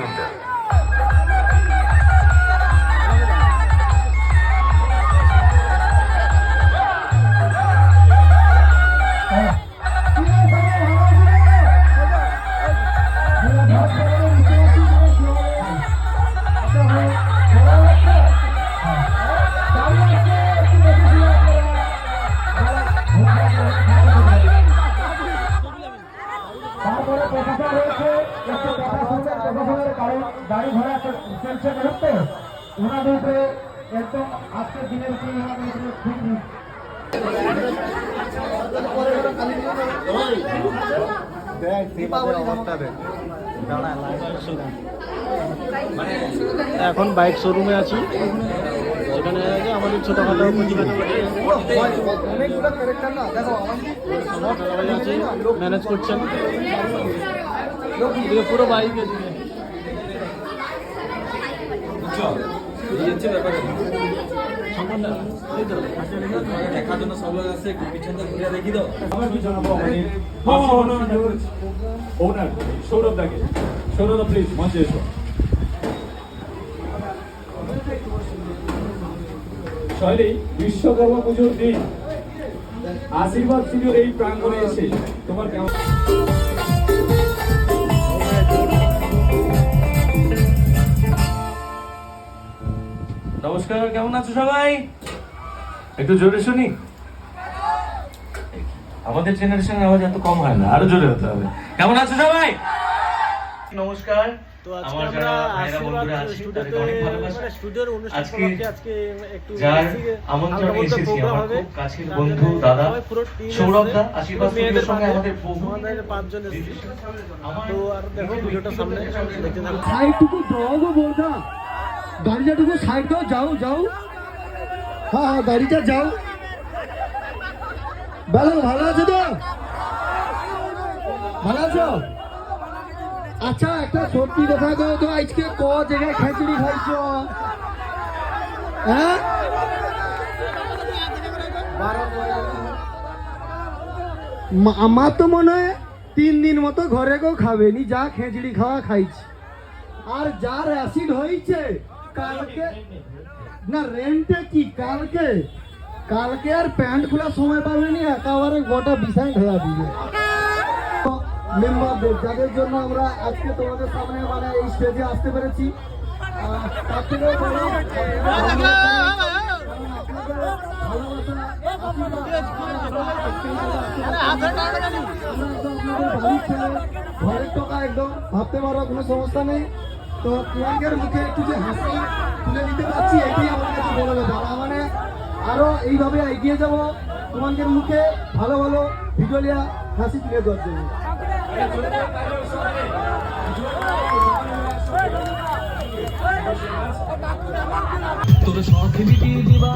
বৃন্দ। গাড়ি ঘোড়া চলছে মুহূর্তে ওনাদের উপরে একদম আজকের দিনের উপরে ওনাদের উপরে খুব এখন বাইক শোরুমে আছি, যেখানে আমাদের ছোটখাটো ম্যানেজ করছেন পুরো বাইক দেখার জন্য সব লোক আছে, একটু পিছনটা ঘুরে দেখি দাও। ওনার সৌরভদাকে, সৌরভ প্লিজ মঞ্চে এসো। শৈলী, বিশ্বকর্মা পুজোর দিন আশীর্বাদ পুজোর এই প্রাঙ্গণে এসে তোমার কেমন? নমস্কার, কেমন আছো সবাই? একটু জোরে শুনি। আমাদের জেনারেশনের আওয়াজ এত কম হয় না, আরো জোরে হতে হবে। কেমন আছো সবাই? নমস্কার। তো আজকে আমার আমরা যারা ভাইরা বন্ধুরা আছে তাদেরকে অনেক ভালোবাসি। স্টুডিওর অনুষ্ঠান আজকে আজকে একটু যার আমন্ত্রণে এসেছি আমার খুব কাছের বন্ধু দাদা সৌরভ দা, আশীর্বাদ স্টুডিওর সঙ্গে আমাদের আমাদের 5 জন এসেছি। তো আর দেখো ভিডিওটা সামনে দেখতে থাকো। সাইডটুকু দাও গো বলদা, গাড়িটাটুকু সাইড দাও, যাও যাও। হ্যাঁ হ্যাঁ, গাড়িটা যাও। ভালো আছে তো? ভালো আছো? আচ্ছা, একটা সত্যি কথা দাও তো, আজকে ক জায়গায় খিচুড়ি খাইছো? হ্যাঁ, আমার তো মনে হয় 3 দিন মতো ঘরে কেউ খাবে নি, যা খিচুড়ি খাওয়া খাইছি। আর যার অ্যাসিড হয়েছে কালকে, না রেন্টে কি কালকে আর প্যান্ট খোলার সময় পাবেনি, একেবারে গোটা বিছাই ধরা দিবে। মেম্বারদের যাদের জন্য আমরা আজকে তোমাদের সামনে মানে এই স্টেজে আসতে পেরেছি, তার থেকেও বড় ঘরের টাকা একদম ভাবতে পারো, কোনো সমস্যা নেই। তো তোমাদের মুখে একটু যে হাসি তুলে দিতে পারছি, এটাই আমার কাছে বড় ব্যাপার। মানে আরো এইভাবে এগিয়ে যাব তোমাদের মুখে ভালো ভালো ভিডিও নিয়ে হাসি তুলে দেওয়ার জন্য। তোর সব দিবা